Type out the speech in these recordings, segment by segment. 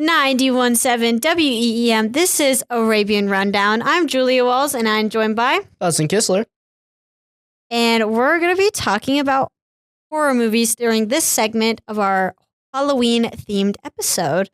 91.7 WEEM. This is Arabian Rundown. I'm Julia Walls, and I'm joined by Hudson Kistler. And we're going to be talking about horror movies during this segment of our Halloween-themed episode.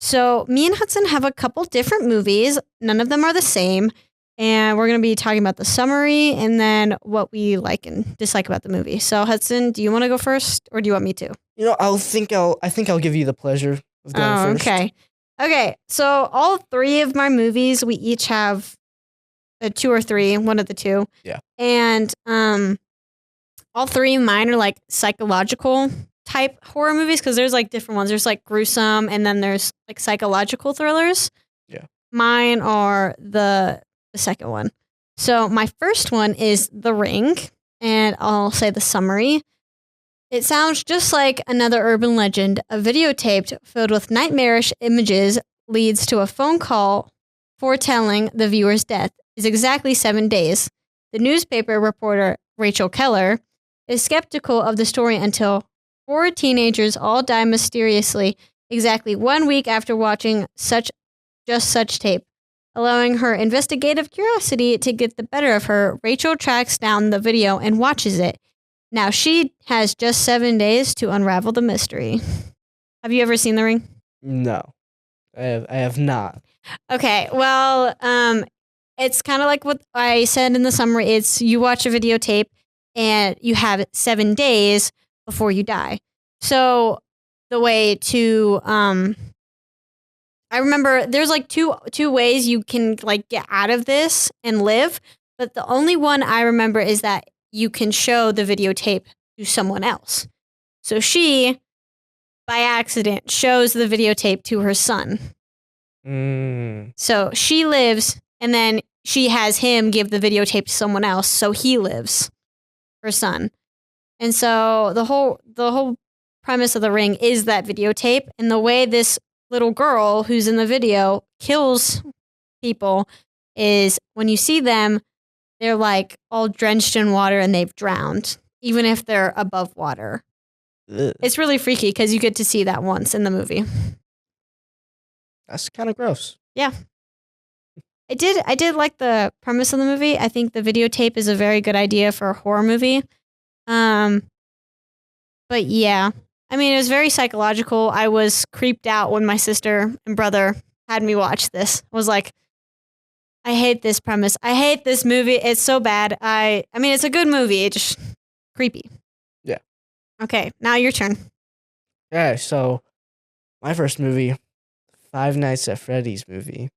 So me and Hudson have a couple different movies. None of them are the same. And we're going to be talking about the summary and then what we like and dislike about the movie. So Hudson, do you want to go first or do you want me to? You know, I think I'll give you the pleasure of going first. Okay. So all three of my movies, we each have a 2 or 3, one of the two. Yeah. And all three of mine are like psychological type horror movies because there's like different ones. There's like gruesome and then there's like psychological thrillers. Yeah. Mine are the second one. So my first one is The Ring, and I'll say the summary. It sounds just like another urban legend. A videotape filled with nightmarish images leads to a phone call foretelling the viewer's death. Is exactly 7 days. The newspaper reporter, Rachel Keller, is skeptical of the story until 4 teenagers all die mysteriously exactly 1 week after watching such tape. Allowing her investigative curiosity to get the better of her, Rachel tracks down the video and watches it. Now she has just 7 days to unravel the mystery. Have you ever seen The Ring? No, I have not. Okay, well, it's kind of like what I said in the summary. It's you watch a videotape and you have 7 days before you die. So the way to I remember there's like two ways you can like get out of this and live, but the only one I remember is that you can show the videotape to someone else. So she, by accident, shows the videotape to her son. So she lives, and then she has him give the videotape to someone else, so he lives, her son. And so the whole premise of The Ring is that videotape, and the way this little girl who's in the video kills people is when you see them, they're like all drenched in water and they've drowned, even if they're above water. Ugh. It's really freaky because you get to see that once in the movie. That's kind of gross. Yeah. I did like the premise of the movie. I think the videotape is a very good idea for a horror movie. But yeah. I mean, it was very psychological. I was creeped out when my sister and brother had me watch this. I was like, I hate this premise. I hate this movie. It's so bad. I mean, it's a good movie. It's just creepy. Yeah. Okay, now your turn. Yeah, so my first movie, Five Nights at Freddy's movie.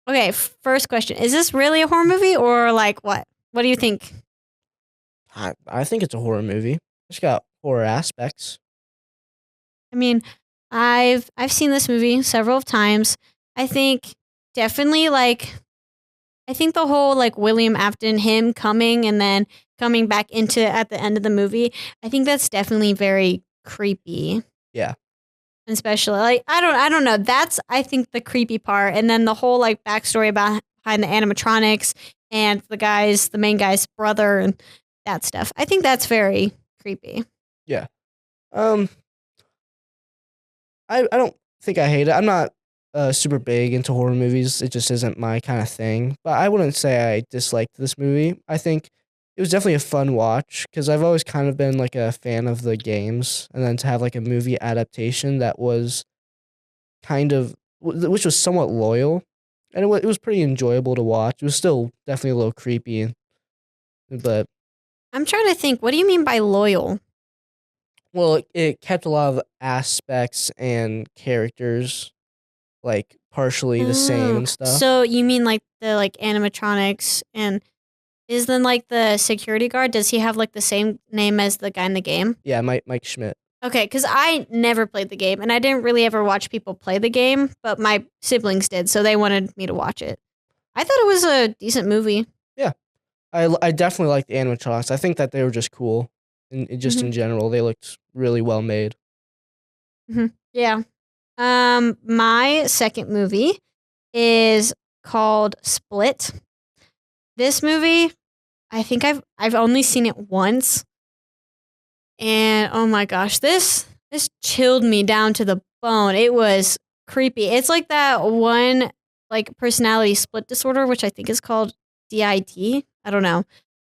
Okay, first question. Is this really a horror movie or like what? What do you think? I think it's a horror movie. It's got horror aspects. I mean, I've seen this movie several times. I think definitely I think the whole like William Afton, him coming and then coming back into at the end of the movie, I think that's definitely very creepy. Yeah. Especially like I don't know. That's I think the creepy part, and then the whole like backstory behind the animatronics and the main guy's brother and that stuff. I think that's very creepy. Yeah. I don't think I hate it. I'm not super big into horror movies. It just isn't my kind of thing. But I wouldn't say I disliked this movie. I think it was definitely a fun watch because I've always kind of been like a fan of the games, and then to have like a movie adaptation that was which was somewhat loyal, and it was pretty enjoyable to watch. It was still definitely a little creepy, but I'm trying to think. What do you mean by loyal? well, it kept a lot of aspects and characters like partially the same and stuff. So you mean like the like animatronics and is then like the security guard? Does he have like the same name as the guy in the game? Yeah, Mike Schmidt. Okay, because I never played the game and I didn't really ever watch people play the game, but my siblings did, so they wanted me to watch it. I thought it was a decent movie. Yeah, I definitely liked the animatronics. I think that they were just cool, and in general, they looked really well made. Mm-hmm. Yeah. My second movie is called Split. This movie, I think I've only seen it once, and oh my gosh, this chilled me down to the bone. It was creepy. It's like that one like personality split disorder, which I think is called DID. I don't know.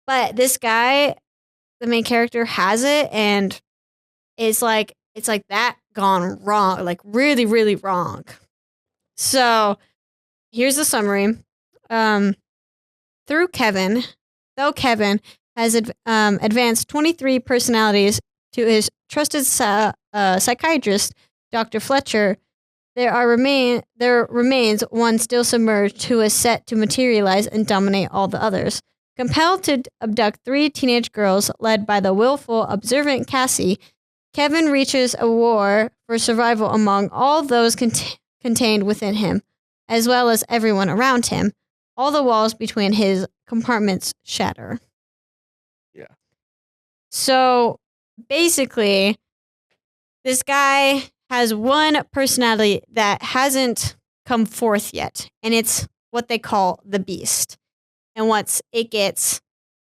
But this guy, the main character, has it, and it's like that gone wrong, like really, really wrong. So here's the summary. Um, through Kevin, though Kevin has advanced 23 personalities to his trusted psychiatrist, Dr. Fletcher, there remains one still submerged who is set to materialize and dominate all the others. Compelled to abduct 3 teenage girls led by the willful, observant Cassie, Kevin reaches a war for survival among all those contained within him, as well as everyone around him. All the walls between his compartments shatter. Yeah. So basically, this guy has one personality that hasn't come forth yet, and it's what they call the beast. And once it gets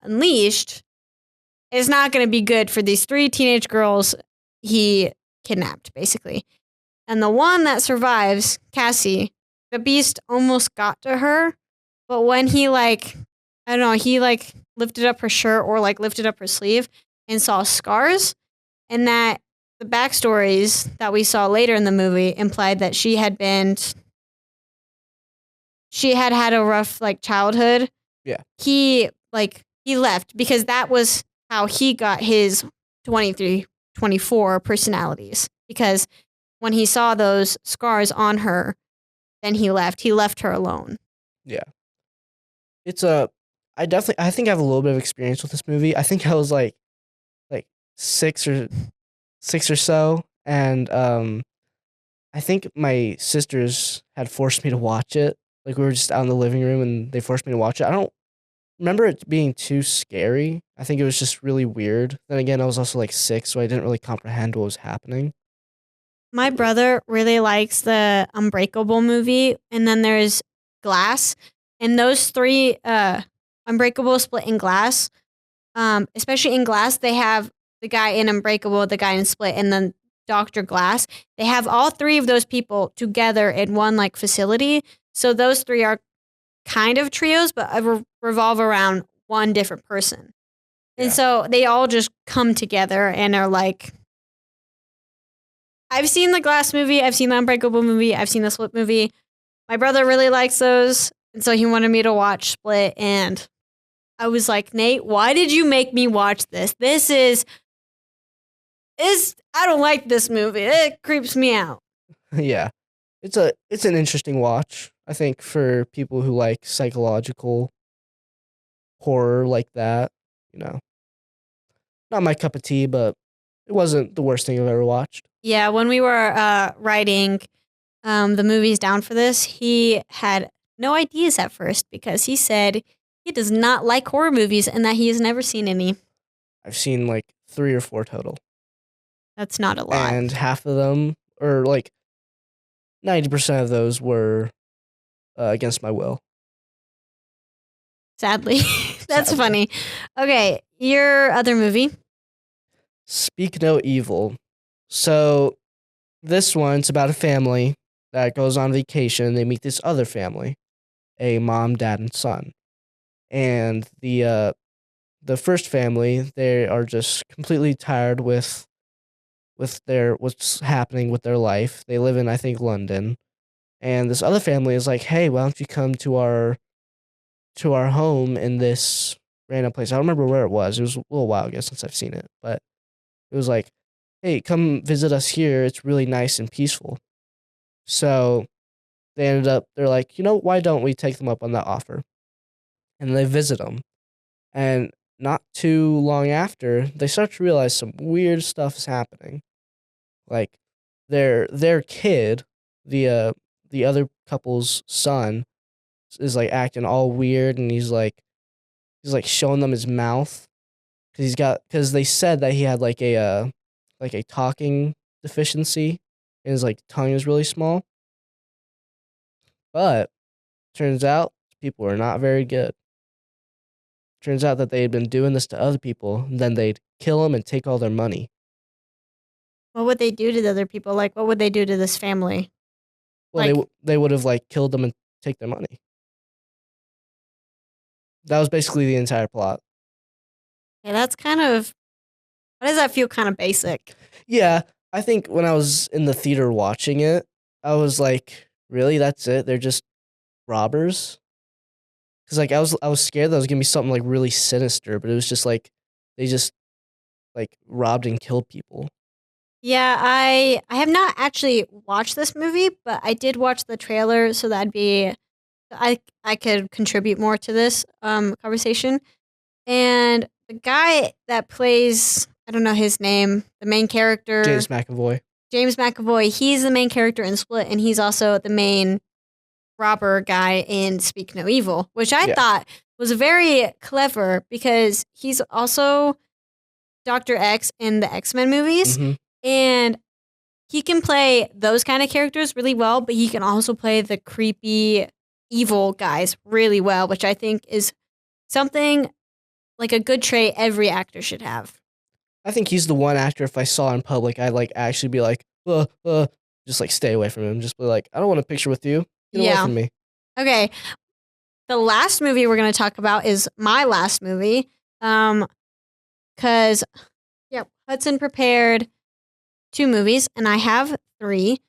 unleashed, it's not going to be good for these 3 teenage girls he kidnapped, basically. And the one that survives, Cassie, the beast almost got to her, but when he he lifted up her shirt or lifted up her sleeve and saw scars, and that the backstories that we saw later in the movie implied that she had had a rough childhood. Yeah. He left because that was how he got his 23, 24 personalities, because when he saw those scars on her, then he left her alone. Yeah. It's I think I have a little bit of experience with this movie. I think I was like 6 or so, and I think my sisters had forced me to watch it. Like, we were just out in the living room and they forced me to watch it. I don't remember it being too scary. I think it was just really weird. Then again, I was also 6, so I didn't really comprehend what was happening. My brother really likes the Unbreakable movie, and then there's Glass. And those 3, Unbreakable, Split, and Glass, especially in Glass, they have the guy in Unbreakable, the guy in Split, and then Dr. Glass. They have all 3 of those people together in one facility. So those 3 are kind of trios, but revolve around one different person. And so they all just come together and are like, I've seen the Glass movie, I've seen the Unbreakable movie, I've seen the Split movie. My brother really likes those, and so he wanted me to watch Split, and I was like, Nate, why did you make me watch this? I don't like this movie. It creeps me out. Yeah. It's an interesting watch, I think, for people who like psychological horror like that, Not my cup of tea, but it wasn't the worst thing I've ever watched. Yeah, when we were writing the movies down for this, he had no ideas at first because he said he does not like horror movies and that he has never seen any. I've seen 3 or 4 total. That's not a lot. And half of them, or 90% of those were against my will. Sadly. That's funny. Okay, your other movie. Speak No Evil. So this one's about a family that goes on vacation. They meet this other family, a mom, dad, and son. And the first family, they are just completely tired with what's happening with their life. They live in, I think, London. And this other family is like, hey, why don't you come to our home in this random place? I don't remember where it was. It was a little while ago since I've seen it, but it was like, hey, come visit us here. It's really nice and peaceful. So they're like, why don't we take them up on that offer? And they visit them. And not too long after, they start to realize some weird stuff is happening. Like, their kid, the other couple's son, is acting all weird, and he's showing them his mouth because they said that he had a talking deficiency, and his tongue is really small. But turns out people are not very good. Turns out that they had been doing this to other people, and then they'd kill them and take all their money. what would they do to the other people? Like, what would they do to this family? Well, Like- they would have like killed them and take their money. That was basically the entire plot. Yeah, that's kind of. Why does that feel kind of basic? Yeah, I think when I was in the theater watching it, I was like, really? That's it? They're just robbers? Because like I was scared that it was gonna be something like really sinister, but it was just like they just like robbed and killed people. Yeah, I have not actually watched this movie, but I did watch the trailer, so I could contribute more to this conversation. And the guy that plays, I don't know his name, the main character, James McAvoy. James McAvoy, he's the main character in Split, and he's also the main robber guy in Speak No Evil, which I thought was very clever because he's also Dr. X in the X-Men movies, and he can play those kind of characters really well, but he can also play the creepy, evil guys really well, which I think is something like a good trait every actor should have. I think he's the one actor if I saw in public, I'd like actually be like, just like stay away from him. Just be like, I don't want a picture with you. Get away from me. Okay. The last movie we're going to talk about is my last movie. Because, Hudson prepared 2 movies, and I have 3.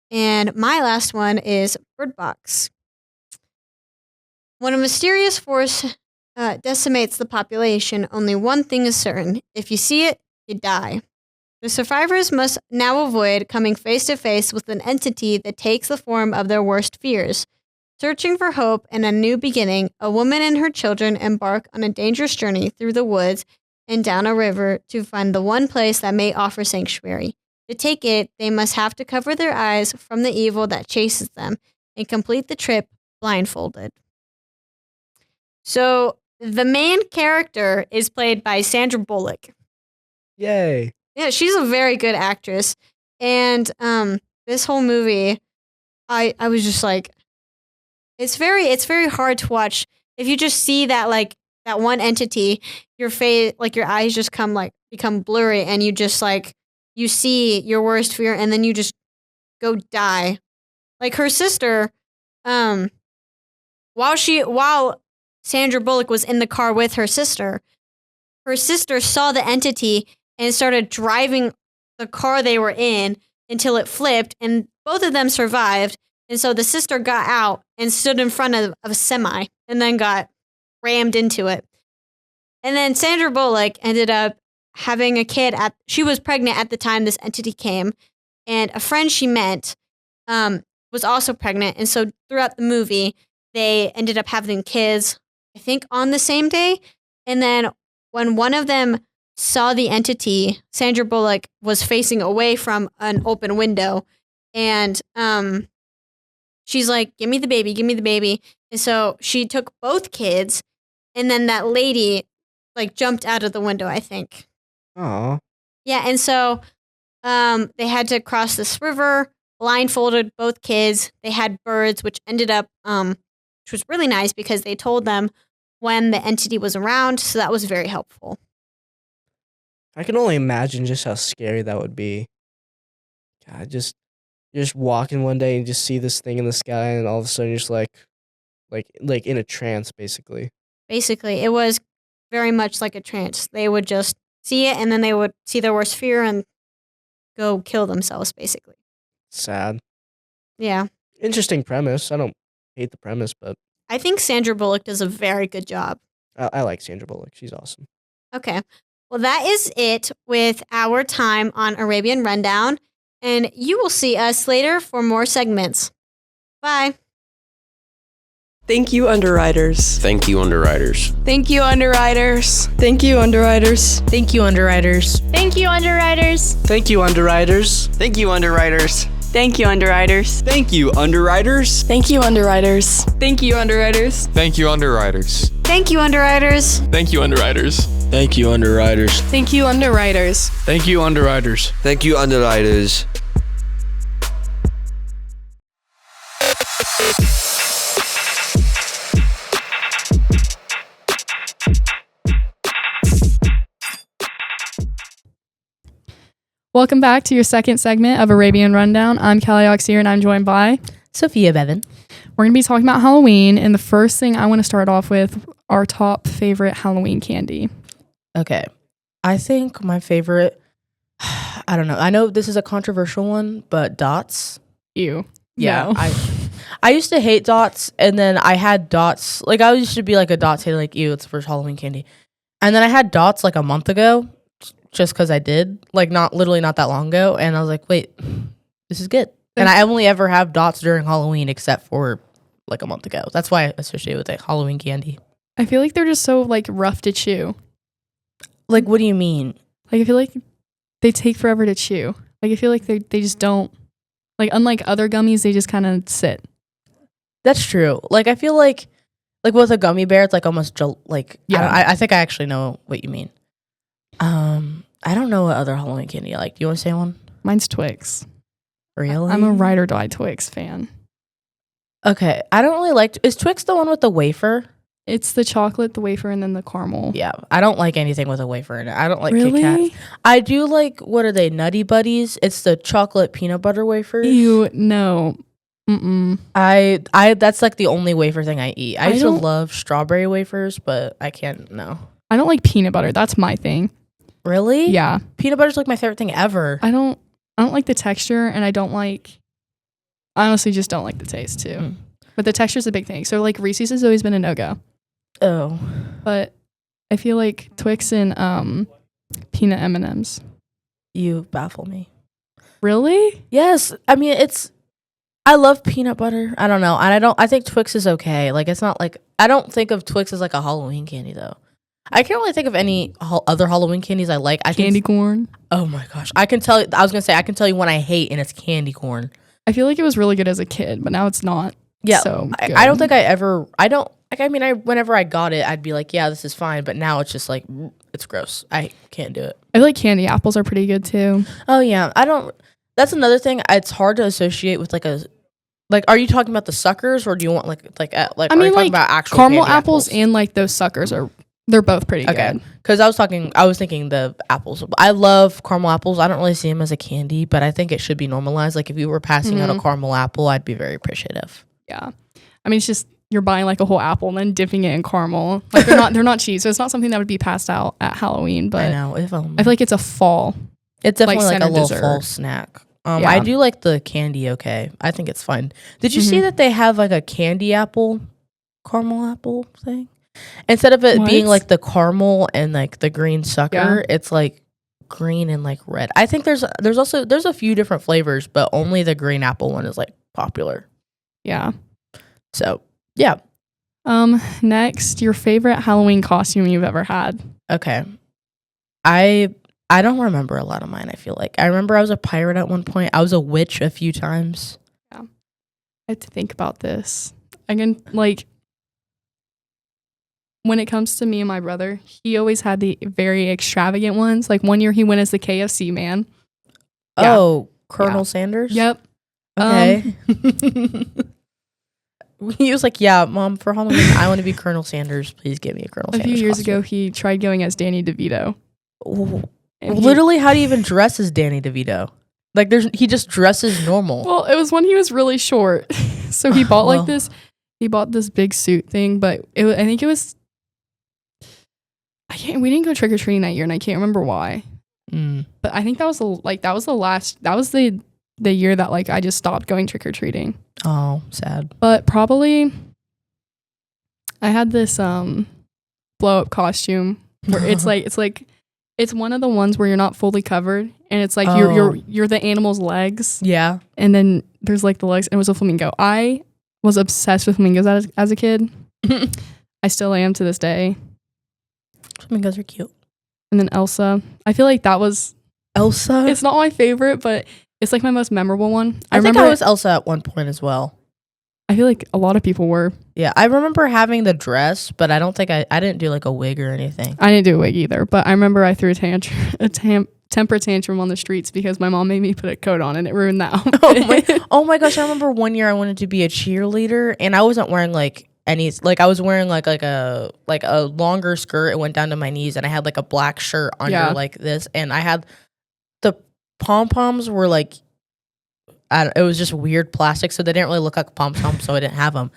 And my last one is Bird Box. When a mysterious force decimates the population, only one thing is certain. If you see it, you die. The survivors must now avoid coming face to face with an entity that takes the form of their worst fears. Searching for hope and a new beginning, a woman and her children embark on a dangerous journey through the woods and down a river to find the one place that may offer sanctuary. To take it, they must have to cover their eyes from the evil that chases them and complete the trip blindfolded. So, the main character is played by Sandra Bullock. Yay. Yeah, she's a very good actress. And this whole movie, I was just like, it's very hard to watch. If you just see that like that one entity, your face, like your eyes just become blurry, and you just like you see your worst fear, and then you just go die. Like her sister, while Sandra Bullock was in the car with her sister saw the entity and started driving the car they were in until it flipped, and both of them survived. And so the sister got out and stood in front of a semi and then got rammed into it. And then Sandra Bullock ended up having a kid. She was pregnant at the time this entity came. And a friend she met was also pregnant. And so throughout the movie, they ended up having kids, I think, on the same day. And then when one of them saw the entity, Sandra Bullock was facing away from an open window. And she's like, give me the baby, give me the baby. And so she took both kids, and then that lady like jumped out of the window, I think. Aw. Yeah, and so they had to cross this river, blindfolded both kids. They had birds, which ended up, which was really nice because they told them when the entity was around, so that was very helpful. I can only imagine just how scary that would be. God, you're just walking one day and just see this thing in the sky, and all of a sudden you're just like in a trance, basically. Basically, it was very much like a trance. They would just see it, and then they would see their worst fear and go kill themselves, basically. Sad. Yeah. Interesting premise. I don't hate the premise, but I think Sandra Bullock does a very good job. I like Sandra Bullock. She's awesome. Okay. Well, that is it with our time on Arabian Rundown. And you will see us later for more segments. Bye. Thank you, underwriters. Thank you, underwriters. Thank you, underwriters. Thank you, underwriters. Thank you, underwriters. Thank you, underwriters. Thank you, underwriters. Thank you, underwriters. Thank you, underwriters. Thank you, underwriters. Thank you, underwriters. Thank you, underwriters. Thank you, underwriters. Thank you, underwriters. Thank you, underwriters. Thank you, underwriters. Thank you, underwriters. Thank you, underwriters. Thank you, underwriters. Welcome back to your second segment of Arabian Rundown. I'm Kelly Oxier, and I'm joined by Sophia Bevan. We're going to be talking about Halloween, and the first thing I want to start off with our top favorite Halloween candy. Okay. I think my favorite, I don't know. I know this is a controversial one, but Dots. Ew. Yeah. No. I used to hate Dots, and then I had Dots. Like, I used to be like a Dots hater, like, ew, it's the first Halloween candy. And then I had Dots like a month ago, just because I did. Like, not that long ago. And I was like, wait, this is good. And I only ever have Dots during Halloween except for like a month ago. That's why I associate with like Halloween candy. I feel like they're just so like rough to chew. Like, what do you mean? Like, I feel like they take forever to chew. Like, I feel like they just don't, like, unlike other gummies, they just kind of sit. That's true. Like, I feel like with a gummy bear, it's like almost like, Yeah. I think I actually know what you mean. I don't know what other Halloween candy I like. Do you want to say one? Mine's Twix. Really? I'm a ride or die Twix fan. Okay. I don't really like, is Twix the one with the wafer? It's the chocolate, the wafer, and then the caramel. Yeah. I don't like anything with a wafer in it. I don't like Kit Really? Kats. I do like, what are they, Nutty Buddies? It's the chocolate peanut butter wafers. Ew, no. Mm-mm. I that's like the only wafer thing I eat. I used to don't- love strawberry wafers, but I can't, no. I don't like peanut butter. That's my thing. Really? Yeah. Peanut butter's like my favorite thing ever. I don't like the texture, and I honestly just don't like the taste too. Mm. But the texture's a big thing. So like Reese's has always been a no-go. Oh. But I feel like Twix and peanut M&Ms. You baffle me. Really? Yes. I mean, I love peanut butter. I don't know. And I think Twix is okay. Like, it's not like, I don't think of Twix as like a Halloween candy though. I can't really think of any other Halloween candies I like. Candy corn. Oh my gosh. I can tell you one I hate, and it's candy corn. I feel like it was really good as a kid, but now it's not. Yeah. So I don't think whenever I got it, I'd be like, yeah, this is fine. But now it's just like, it's gross. I can't do it. I feel like candy apples are pretty good too. Oh yeah. That's another thing. It's hard to associate with are you talking about the suckers, or do you want I are mean, you talking like about actual caramel candy apples and like those suckers they're both pretty okay. good. Because I was thinking the apples. I love caramel apples. I don't really see them as a candy, but I think it should be normalized. Like, if you were passing out a caramel apple, I'd be very appreciative. Yeah. I mean, it's just you're buying like a whole apple and then dipping it in caramel. Like they're not cheap, so it's not something that would be passed out at Halloween. But I know. I feel like it's a fall. It's definitely like a center little dessert. fall snack. Yeah. I do like the candy. Okay, I think it's fun. Did you see that they have like a candy apple, caramel apple thing? Instead of it being What? like the caramel and like the green sucker, it's like green and like red. I think there's a few different flavors, but only the green apple one is like popular. Yeah. So yeah. Next, your favorite Halloween costume you've ever had. Okay. I don't remember a lot of mine, I feel like. I remember I was a pirate at one point. I was a witch a few times. I have to think about this. I can like when it comes to me and my brother, he always had the very extravagant ones. Like one year he went as the KFC man. Yeah. Oh, Colonel Yeah. Sanders? Yep. Okay. He was like, yeah, Mom, for Halloween, I want to be Colonel Sanders. Please give me a Colonel A Sanders few years costume. ago, he tried going as Danny DeVito. Ooh. And he- Literally, how do you even dress as Danny DeVito? Like, he just dresses normal. Well, it was when he was really short. So he bought Well. he bought this big suit thing, but I think it was, we didn't go trick-or-treating that year, and I can't remember why. Mm. But I think that was the year that like I just stopped going trick-or-treating. Oh, sad. But probably I had this blow-up costume where it's one of the ones where you're not fully covered, and it's like you're the animal's legs, Yeah. and then there's like the legs, and it was a flamingo. I was obsessed with flamingos as a kid. I still am to this day. Flamingos are cute. And then Elsa. I feel like that was Elsa? it's not my favorite, but it's like my most memorable one. I think remember I was Elsa at one point as well. I feel like a lot of people were. Yeah, I remember having the dress, but I don't think I didn't do like a wig or anything. I didn't do a wig either, but I remember I threw a temper tantrum on the streets because my mom made me put a coat on and it ruined that outfit. Oh my gosh, I remember one year I wanted to be a cheerleader and I wasn't wearing like any, like I was wearing like a longer skirt. It went down to my knees and I had like a black shirt under like this, and I had pom-poms were like, it was just weird plastic, so they didn't really look like pom-poms, so I didn't have them.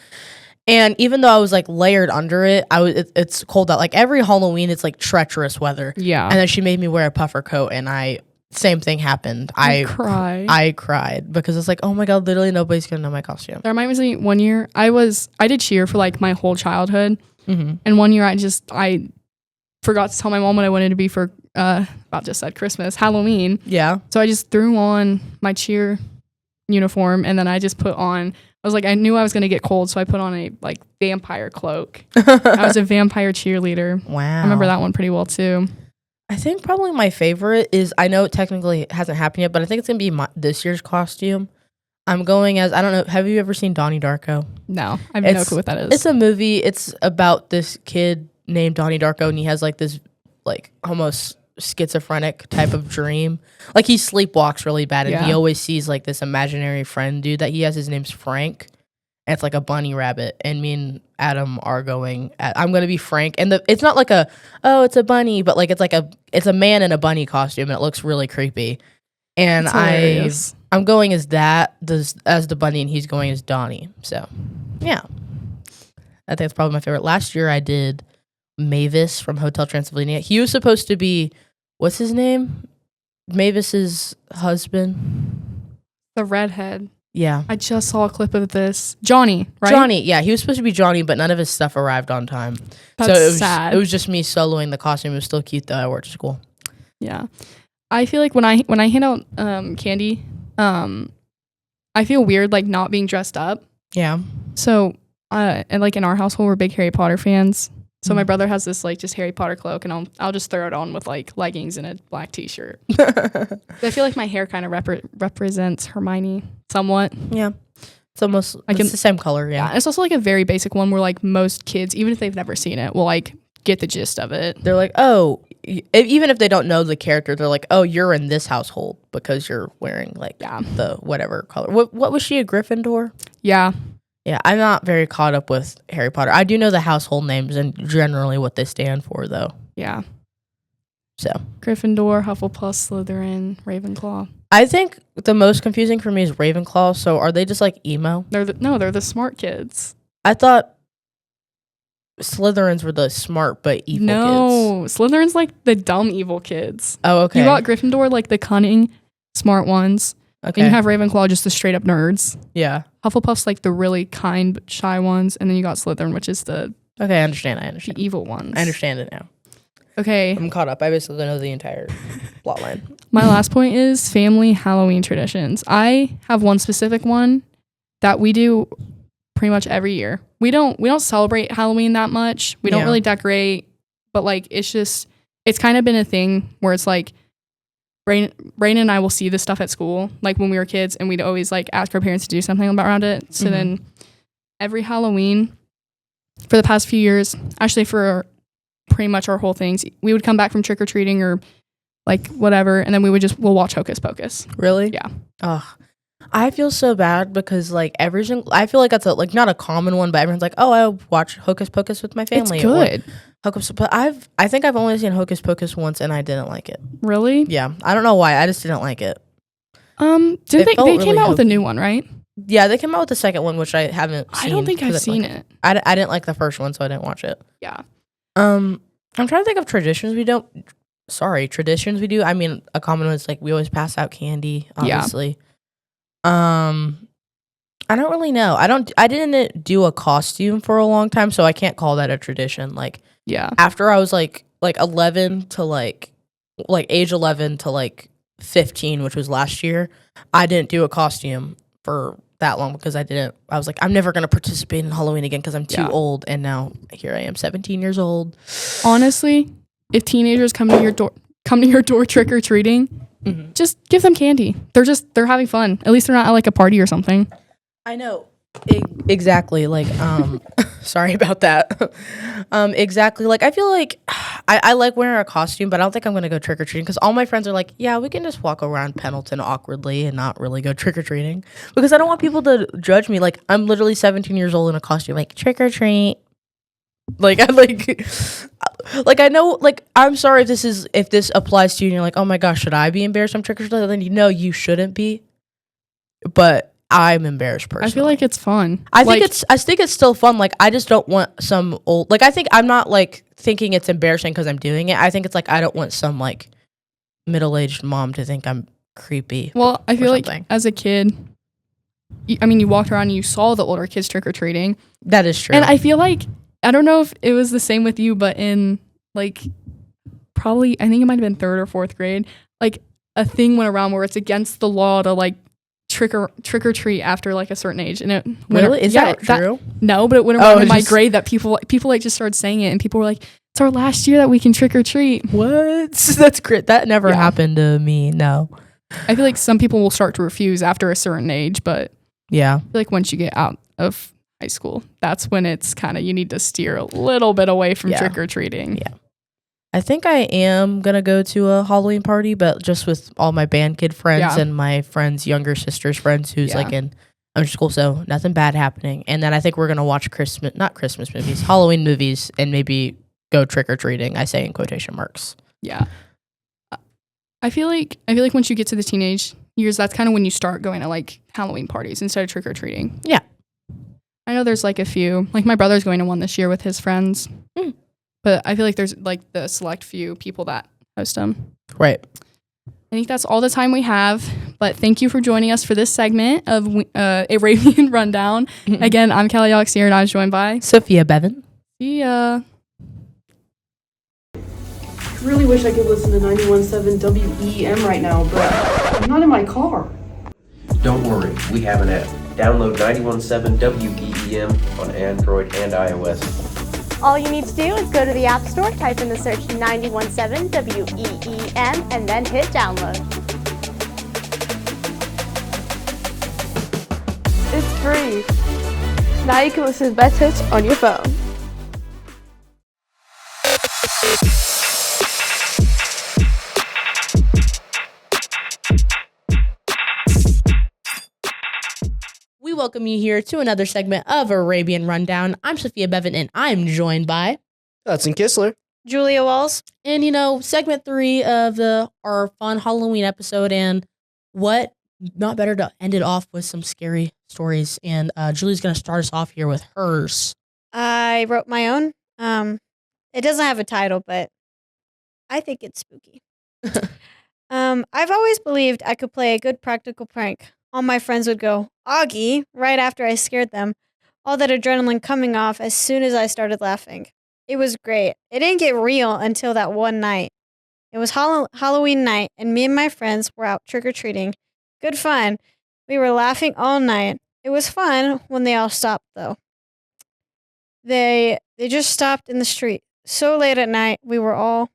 And even though I was like layered under it, it's cold out. Like every Halloween, it's like treacherous weather. Yeah. And then she made me wear a puffer coat, and same thing happened. I cried. I cried because it's like, oh my god, literally nobody's gonna know my costume. That reminds me, one year I did cheer for like my whole childhood, and one year I forgot to tell my mom what I wanted to be for about just said Christmas, Halloween. Yeah. So I just threw on my cheer uniform, and then I just put on. I was like, I knew I was gonna get cold, so I put on a like vampire cloak. I was a vampire cheerleader. Wow. I remember that one pretty well too. I think probably my favorite is, I know it technically hasn't happened yet, but I think it's going to be this year's costume. I'm going as, I don't know, have you ever seen Donnie Darko? No, I have no clue what that is. It's a movie. It's about this kid named Donnie Darko, and he has like this like almost schizophrenic type of dream. Like he sleepwalks really bad, and he always sees like this imaginary friend dude that he has. His name's Frank. And it's like a bunny rabbit, and me and Adam are I'm gonna be Frank, and it's not like it's a bunny, but like it's a man in a bunny costume, and it looks really creepy. And I'm going as as the bunny, and he's going as Donnie. So yeah, I think it's probably my favorite. Last year I did Mavis from Hotel Transylvania. He was supposed to be, what's his name? Mavis's husband, the redhead. Yeah. I just saw a clip of this. Johnny, right? Johnny, yeah. He was supposed to be Johnny, but none of his stuff arrived on time. That's sad. It was just me soloing the costume. It was still cute, though. I wore it to school. Yeah. I feel like when I hand out candy, I feel weird like not being dressed up. Yeah. So, and like in our household, we're big Harry Potter fans. So my brother has this like just Harry Potter cloak, and I'll just throw it on with like leggings and a black t-shirt. I feel like my hair kind of represents Hermione somewhat. Yeah. It's almost it's the same color, yeah. It's also like a very basic one where like most kids, even if they've never seen it, will like get the gist of it. They're like, oh, even if they don't know the character, they're like, oh, you're in this household because you're wearing like the whatever color. What was she, a Gryffindor? Yeah. Yeah, I'm not very caught up with Harry Potter. I do know the household names and generally what they stand for, though. Yeah. So Gryffindor, Hufflepuff, Slytherin, Ravenclaw. I think the most confusing for me is Ravenclaw. So are they just like emo? They're the smart kids. I thought Slytherins were the smart but evil kids. No, Slytherin's like the dumb evil kids. Oh, okay. You got Gryffindor, like the cunning, smart ones. Okay. And you have Ravenclaw, just the straight up nerds. Yeah. Hufflepuff's like the really kind but shy ones, and then you got Slytherin, which is the okay. I understand. The evil ones. I understand it now. Okay. I'm caught up. I basically know the entire plot line. My last point is family Halloween traditions. I have one specific one that we do pretty much every year. We don't celebrate Halloween that much. We don't really decorate, but like it's kind of been a thing where it's like Rain and I will see this stuff at school, like when we were kids, and we'd always like ask our parents to do something around it. So then every Halloween for the past few years, actually for pretty much our whole things, we would come back from trick-or-treating or like whatever, and then we'll watch Hocus Pocus. Really? Yeah. Ugh. I feel so bad because like I feel like that's not a common one, but everyone's like, oh, I watch Hocus Pocus with my family. It's good. But I think I've only seen Hocus Pocus once, and I didn't like it. Really? Yeah, I don't know why. I just didn't like it. They came out with a new one, right? Yeah, they came out with the second one, which I haven't seen. I don't think I've seen it. I didn't like the first one, so I didn't watch it. Yeah. I'm trying to think of traditions we do. I mean, a common one is like we always pass out candy, obviously. Yeah. I don't really know. I didn't do a costume for a long time, so I can't call that a tradition. Like, yeah. After I was like 11 to like age 11 to like 15, which was last year, I didn't do a costume for that long because I was like, I'm never going to participate in Halloween again because I'm too old. And now here I am, 17 years old. Honestly, if teenagers come to your door trick or treating, just give them candy. They're having fun. At least they're not at like a party or something. I know. Exactly. Like, sorry about that. Exactly. Like, I feel like I like wearing a costume, but I don't think I'm going to go trick-or-treating because all my friends are like, yeah, we can just walk around Pendleton awkwardly and not really go trick-or-treating because I don't want people to judge me. Like, I'm literally 17 years old in a costume, like, trick-or-treat. Like, like I know, like I'm sorry if this applies to you and you're like, oh my gosh, should I be embarrassed from trick or treating? Then you know you shouldn't be. But I'm embarrassed personally. I feel like it's fun. I think it's still fun. Like I just don't want some old. Like I think I'm not like thinking it's embarrassing because I'm doing it. I think it's like I don't want some like middle-aged mom to think I'm creepy. Well, I feel like something. as a kid, you walked around and you saw the older kids trick or treating. That is true. And I feel like, I don't know if it was the same with you, but in like probably, I think it might have been 3rd or 4th grade, like a thing went around where it's against the law to like trick or treat after like a certain age. And it really? Is that true? No, but it went around in my grade that people like just started saying it, and people were like, it's our last year that we can trick or treat. What? That's great. That never happened to me. No. I feel like some people will start to refuse after a certain age, but yeah, I feel like once you get out of high school, that's when it's kind of, you need to steer a little bit away from trick or treating. Yeah. I think I am going to go to a Halloween party, but just with all my band kid friends and my friend's younger sister's friends who's like in school, so nothing bad happening. And then I think we're going to watch not Christmas movies, Halloween movies, and maybe go trick or treating. I say in quotation marks. Yeah. I feel like once you get to the teenage years, that's kind of when you start going to like Halloween parties instead of trick or treating. Yeah. I know there's like a few, like my brother's going to one this year with his friends. But I feel like there's like the select few people that host them. Right. I think that's all the time we have. But thank you for joining us for this segment of Arabian Rundown. Again, I'm Kelly Alexier, and I was joined by Sophia Bevan. See ya. I really wish I could listen to 91.7 WEM right now, but I'm not in my car. Don't worry, we have an app. Download 91.7 WEEM on Android and iOS. All you need to do is go to the App Store, type in the search 91.7 WEEM, and then hit download. It's free. Now you can listen to Best Hits on your phone. We welcome you here to another segment of Arabian Rundown. I'm Sophia Bevan, and I'm joined by Hudson Kistler. Julia Walls. And segment 3 of our fun Halloween episode, and what not better to end it off with some scary stories. And Julie's gonna start us off here with hers. I wrote my own. It doesn't have a title, but I think it's spooky. I've always believed I could play a good practical prank. All my friends would go, Augie, right after I scared them. All that adrenaline coming off as soon as I started laughing. It was great. It didn't get real until that one night. It was Halloween night, and me and my friends were out trick-or-treating. Good fun. We were laughing all night. It was fun when they all stopped, though. They just stopped in the street. So late at night, we were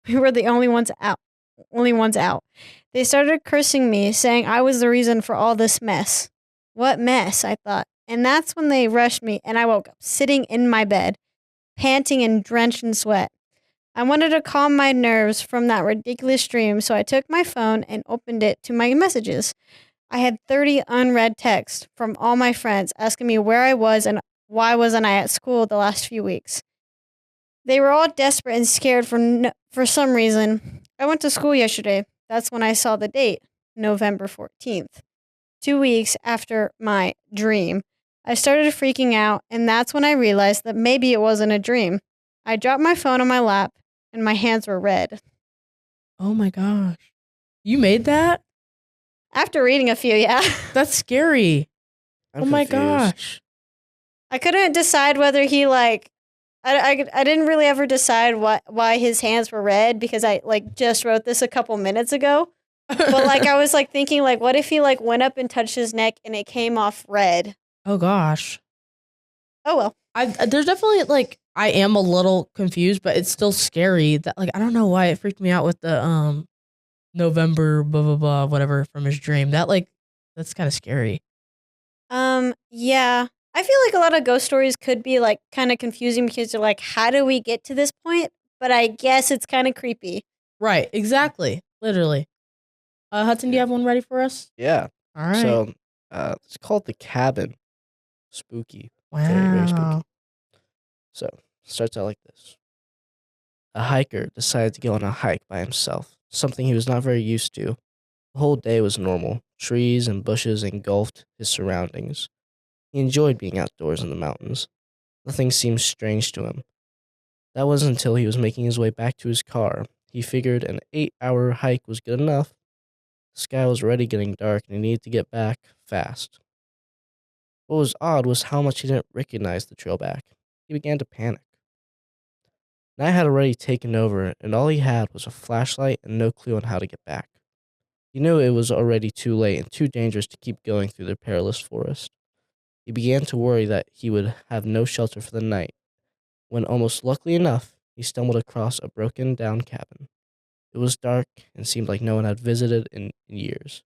the only ones out. They started cursing me, saying I was the reason for all this mess. What mess, I thought. And that's when they rushed me, and I woke up sitting in my bed, panting and drenched in sweat. I wanted to calm my nerves from that ridiculous dream, so I took my phone and opened it to my messages. I had 30 unread texts from all my friends asking me where I was and why wasn't I at school the last few weeks. They were all desperate and scared for some reason. I went to school yesterday. That's when I saw the date, November 14th. 2 weeks after my dream. I started freaking out, and that's when I realized that maybe it wasn't a dream. I dropped my phone on my lap, and my hands were red. Oh my gosh. You made that? After reading a few, yeah. That's scary. I'm oh my confused. gosh. I couldn't decide whether he I didn't really ever decide why his hands were red because I just wrote this a couple minutes ago. But I was thinking what if he went up and touched his neck and it came off red? Oh gosh. Oh well. There's definitely I am a little confused, but it's still scary that I don't know why it freaked me out with the November blah blah blah whatever from his dream. That's kind of scary. Yeah. I feel like a lot of ghost stories could be kind of confusing because they're how do we get to this point? But I guess it's kind of creepy. Right, exactly. Literally. Hudson, do you have one ready for us? Yeah. All right. So it's called The Cabin. Spooky. Wow. Very, very spooky. So it starts out like this. A hiker decided to go on a hike by himself, something he was not very used to. The whole day was normal. Trees and bushes engulfed his surroundings. He enjoyed being outdoors in the mountains. Nothing seemed strange to him. That wasn't until he was making his way back to his car. He figured an 8-hour hike was good enough. The sky was already getting dark and he needed to get back fast. What was odd was how much he didn't recognize the trail back. He began to panic. Night had already taken over, and all he had was a flashlight and no clue on how to get back. He knew it was already too late and too dangerous to keep going through the perilous forest. He began to worry that he would have no shelter for the night, when almost luckily enough, he stumbled across a broken down cabin. It was dark and seemed like no one had visited in years.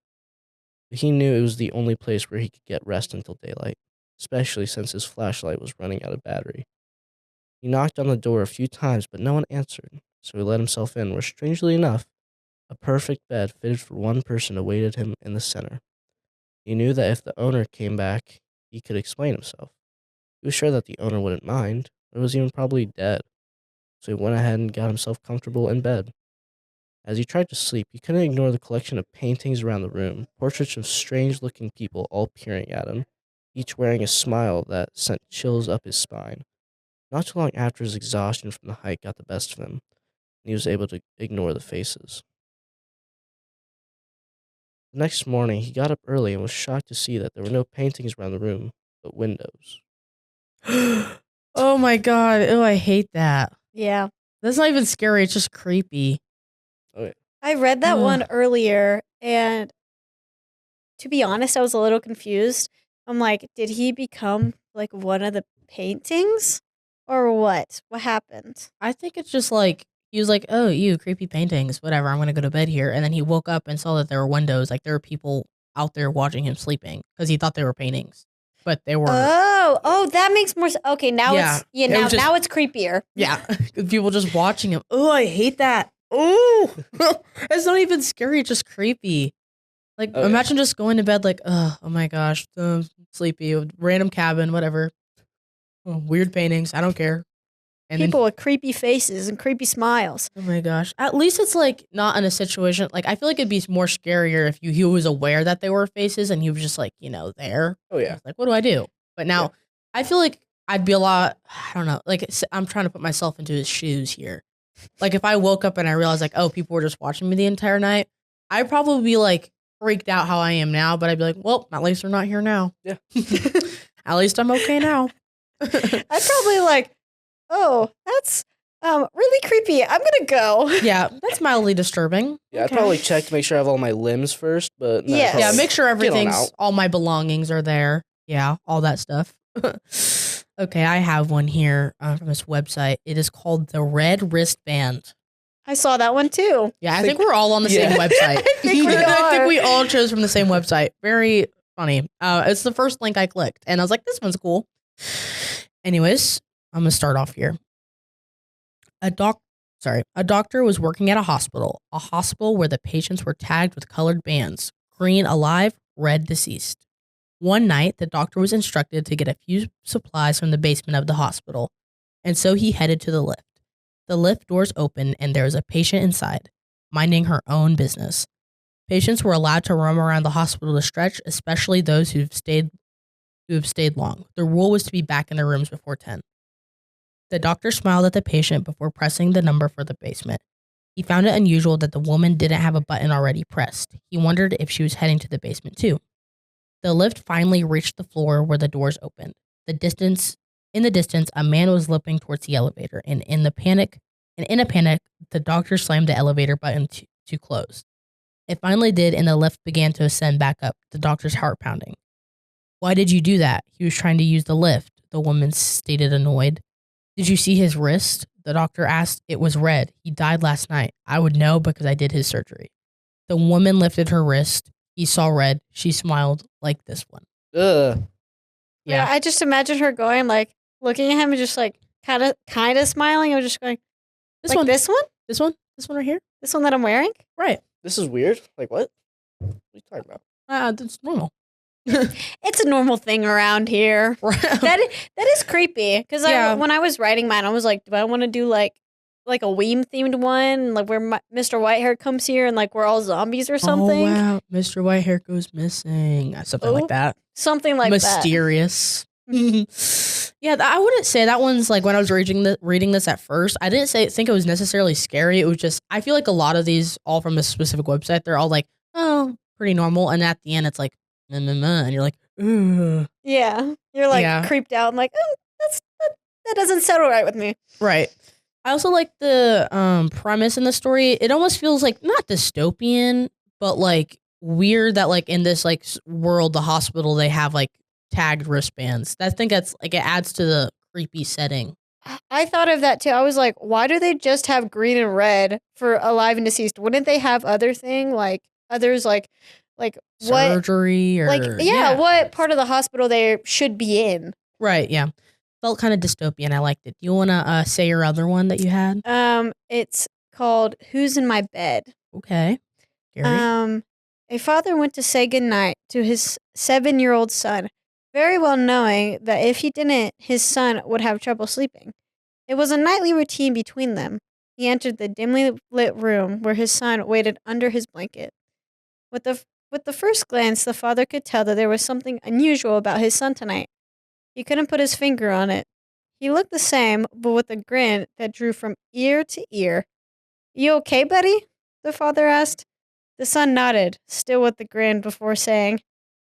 But he knew it was the only place where he could get rest until daylight, especially since his flashlight was running out of battery. He knocked on the door a few times, but no one answered, so he let himself in, where strangely enough, a perfect bed fitted for one person awaited him in the center. He knew that if the owner came back, he could explain himself. He was sure that the owner wouldn't mind, or was even probably dead, so he went ahead and got himself comfortable in bed. As he tried to sleep, he couldn't ignore the collection of paintings around the room, portraits of strange-looking people all peering at him, each wearing a smile that sent chills up his spine. Not too long after, his exhaustion from the hike got the best of him, and he was able to ignore the faces. The next morning, he got up early and was shocked to see that there were no paintings around the room, but windows. Oh my god. Oh, I hate that. Yeah. That's not even scary. It's just creepy. Okay. I read that Ugh. one earlier, and to be honest, I was a little confused. I'm like, did he become like one of the paintings? Or what? What happened? I think it's just like, he was like, oh, you creepy paintings, whatever, I'm going to go to bed here. And then he woke up and saw that there were windows. Like, there were people out there watching him sleeping because he thought they were paintings. But they were. Oh, that makes more sense. Okay, now Yeah, it was just- now it's creepier. Yeah. People just watching him. Oh, I hate that. Oh, it's not even scary. It's just creepy. Like, Oh, yeah. imagine just going to bed like, oh my gosh, sleepy, random cabin, whatever. Oh, weird paintings. I don't care. And People with creepy faces and creepy smiles. oh my gosh. At least it's like not in a situation. Like, I feel like it'd be more scarier if he was aware that they were faces and he was just like, there. Oh, yeah. Like, what do I do? But now I feel like I'd be a lot, I don't know. Like, I'm trying to put myself into his shoes here. Like, if I woke up and I realized like, oh, people were just watching me the entire night, I'd probably be like freaked out how I am now. But I'd be like, well, at least they're not here now. Yeah. At least I'm okay now. I'd probably like, oh, that's really creepy. I'm gonna go. Yeah, that's mildly disturbing. Yeah, I'd probably check to make sure I have all my limbs first, but no, Yes. probably Yeah, make sure get on everything's, out. all my belongings are there. Yeah, all that stuff. Okay, I have one here from this website. It is called the Red Wristband. I saw that one too. Yeah, I think we're all on the same Yeah. website. I think we I think are. we all chose from the same website. Very funny. It's the first link I clicked, and I was like, this one's cool. Anyways, I'm gonna start off here. A doctor was working at a hospital where the patients were tagged with colored bands: green alive, red deceased. One night, the doctor was instructed to get a few supplies from the basement of the hospital, and so he headed to the lift. The lift doors opened, and there was a patient inside, minding her own business. Patients were allowed to roam around the hospital to stretch, especially those who have stayed long. The rule was to be back in their rooms before 10. The doctor smiled at the patient before pressing the number for the basement. He found it unusual that the woman didn't have a button already pressed. He wondered if she was heading to the basement too. The lift finally reached the floor where the doors opened. In the distance, a man was limping towards the elevator, and in a panic, the doctor slammed the elevator button to close. It finally did, and the lift began to ascend back up, the doctor's heart pounding. Why did you do that? He was trying to use the lift, the woman stated, annoyed. Did you see his wrist? The doctor asked. It was red. He died last night. I would know because I did his surgery. The woman lifted her wrist. He saw red. She smiled like this one. Ugh. Yeah, Yeah. I just imagine her going like looking at him and just like kind of smiling. I was just going This like one. this one, This one. This one right here. this one that I'm wearing. Right. This is weird. Like, what? What are you talking about? That's normal. It's a normal thing around here. That is creepy because Yeah. when I was writing mine, I was like, do I want to do like like a Weem themed one, like where Mr. Whitehair comes here and like we're all zombies or something. Oh, wow. Mr. Whitehair goes missing. Something like that. Something like Mysterious. Yeah, I wouldn't say that one's like when I was reading this at first. I didn't think it was necessarily scary. It was just I feel like a lot of these all from a specific website. They're all like, oh, pretty normal, and at the end it's like, and you're like, ugh. Yeah, you're like creeped out and like, oh, that doesn't settle right with me. Right. I also like the premise in the story. It almost feels like not dystopian, but like weird that like in this like world, the hospital, they have like tagged wristbands. I think that's like it adds to the creepy setting. I thought of that too. I was like, why do they just have green and red for alive and deceased? Wouldn't they have others like surgery or like what part of the hospital they should be in? Right. Yeah. Felt kind of dystopian. I liked it. Do you want to say your other one that you had? It's called Who's in My Bed? Okay. Gary? A father went to say goodnight to his 7-year-old son, very well knowing that if he didn't, his son would have trouble sleeping. It was a nightly routine between them. He entered the dimly lit room where his son waited under his blanket. With the first glance, the father could tell that there was something unusual about his son tonight. He couldn't put his finger on it. He looked the same, but with a grin that drew from ear to ear. You okay, buddy? The father asked. The son nodded, still with the grin, before saying,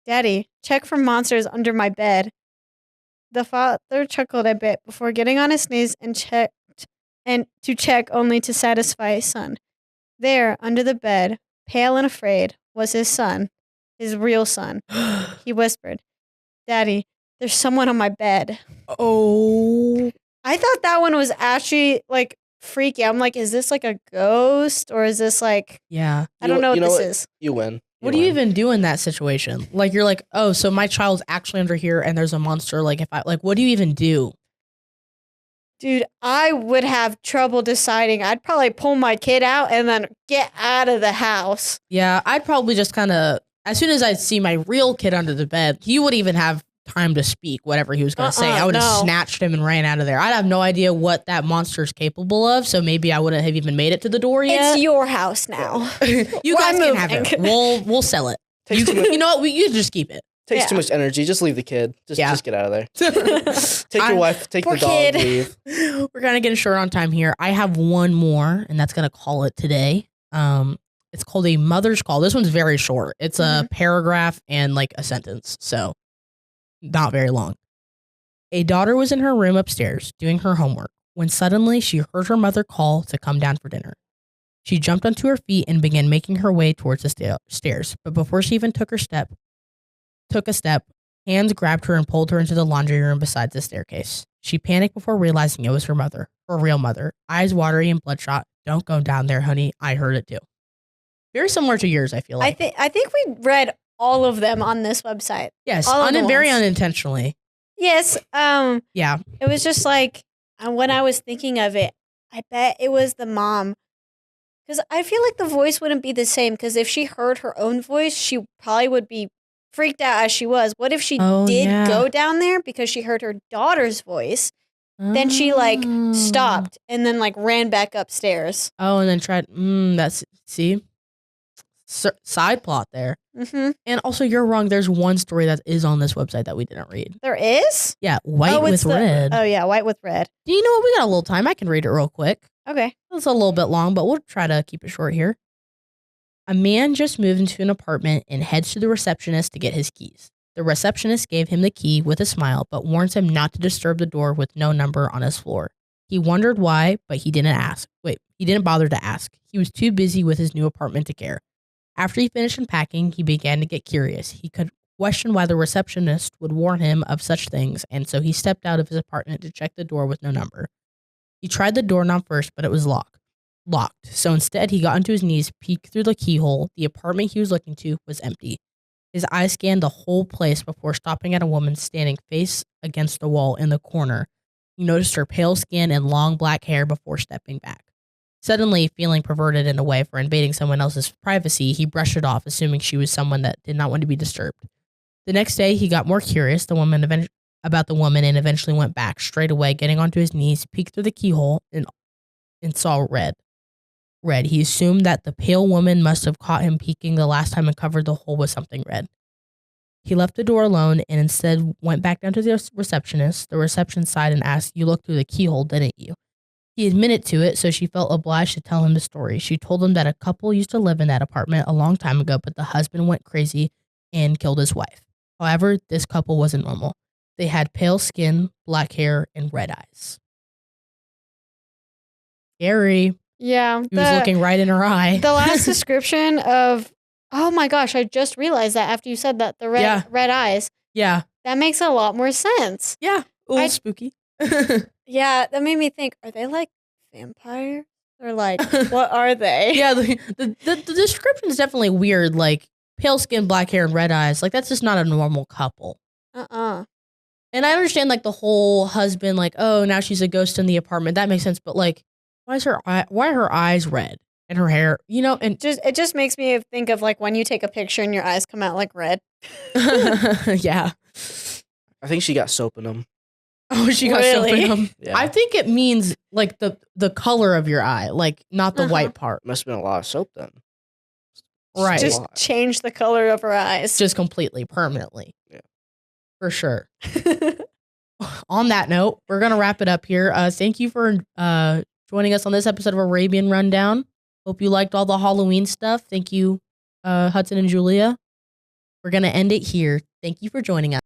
Daddy, check for monsters under my bed. The father chuckled a bit before getting on his knees and check only to satisfy his son. There, under the bed, pale and afraid, was his son, his real son. He whispered, Daddy, there's someone on my bed. Oh. I thought that one was actually like freaky. I'm like, is this like a ghost or is this like, yeah, I don't know what this is. You win. What do you even do in that situation? Like, you're like, oh, so my child's actually under here and there's a monster. Like, what do you even do? Dude, I would have trouble deciding. I'd probably pull my kid out and then get out of the house. Yeah, I'd probably just kind of, as soon as I'd see my real kid under the bed, he would even have time to speak whatever he was going to say. I would have snatched him and ran out of there. I'd have no idea what that monster's capable of, so maybe I wouldn't have even made it to the door yet. It's your house now. You guys can have it. We'll sell it. You know what? You just keep it. Takes too much energy. Just leave the kid. Just get out of there. Take your wife. Take the dog. Leave. We're gonna get short on time here. I have one more, and that's gonna call it today. It's called A Mother's Call. This one's very short. It's a paragraph and like a sentence, so not very long. A daughter was in her room upstairs doing her homework when suddenly she heard her mother call to come down for dinner. She jumped onto her feet and began making her way towards the stairs, but before she even took a step, hands grabbed her and pulled her into the laundry room beside the staircase. She panicked before realizing it was her mother, her real mother, eyes watery and bloodshot. Don't go down there, honey. I heard it too. Very similar to yours, I feel like. I think we read all of them on this website. Yes, very unintentionally. Yes. Yeah. It was just like when I was thinking of it, I bet it was the mom. Because I feel like the voice wouldn't be the same. Because if she heard her own voice, she probably would be freaked out as she was. What if she did go down there because she heard her daughter's voice? Then she like stopped and then like ran back upstairs. Oh, and then tried. See? Side plot there. Mm-hmm. And also, you're wrong. There's one story that is on this website that we didn't read. There is? Yeah, White with Red. Oh, yeah, White with Red. Do you know what? We got a little time. I can read it real quick. Okay. It's a little bit long, but we'll try to keep it short here. A man just moved into an apartment and heads to the receptionist to get his keys. The receptionist gave him the key with a smile, but warns him not to disturb the door with no number on his floor. He wondered why, but he didn't ask. He didn't bother to ask. He was too busy with his new apartment to care. After he finished unpacking, he began to get curious. He could question why the receptionist would warn him of such things, and so he stepped out of his apartment to check the door with no number. He tried the doorknob first, but it was locked. So instead, he got onto his knees, peeked through the keyhole. The apartment he was looking to was empty. His eyes scanned the whole place before stopping at a woman standing face against the wall in the corner. He noticed her pale skin and long black hair before stepping back. Suddenly, feeling perverted in a way for invading someone else's privacy, he brushed it off, assuming she was someone that did not want to be disturbed. The next day, he got more curious about the woman and eventually went back straight away, getting onto his knees, peeked through the keyhole, and and saw red. Red. He assumed that the pale woman must have caught him peeking the last time and covered the hole with something red. He left the door alone and instead went back down to the receptionist. The reception side and asked, "You looked through the keyhole, didn't you?" He admitted to it, so she felt obliged to tell him the story. She told him that a couple used to live in that apartment a long time ago, but the husband went crazy and killed his wife. However, this couple wasn't normal. They had pale skin, black hair, and red eyes. Scary. Yeah. He was looking right in her eye. The last description of, oh my gosh, I just realized that after you said that, the red eyes. Yeah. That makes a lot more sense. Yeah. A little spooky. Yeah, that made me think, are they like vampires? Or like, what are they? Yeah, the description is definitely weird. Like, pale skin, black hair, and red eyes. Like, that's just not a normal couple. And I understand, like, the whole husband, like, oh, now she's a ghost in the apartment. That makes sense. But, like, why are her eyes red and her hair, you know? And it just makes me think of, like, when you take a picture and your eyes come out like red. Yeah. I think she got soap in them. Oh, she got soap in them. Yeah. I think it means, like, the color of your eye, like, not the white part. Must have been a lot of soap then. Right. Just change the color of her eyes. Just completely, permanently. Yeah. For sure. On that note, we're going to wrap it up here. Thank you for joining us on this episode of Arabian Rundown. Hope you liked all the Halloween stuff. Thank you, Hudson and Julia. We're going to end it here. Thank you for joining us.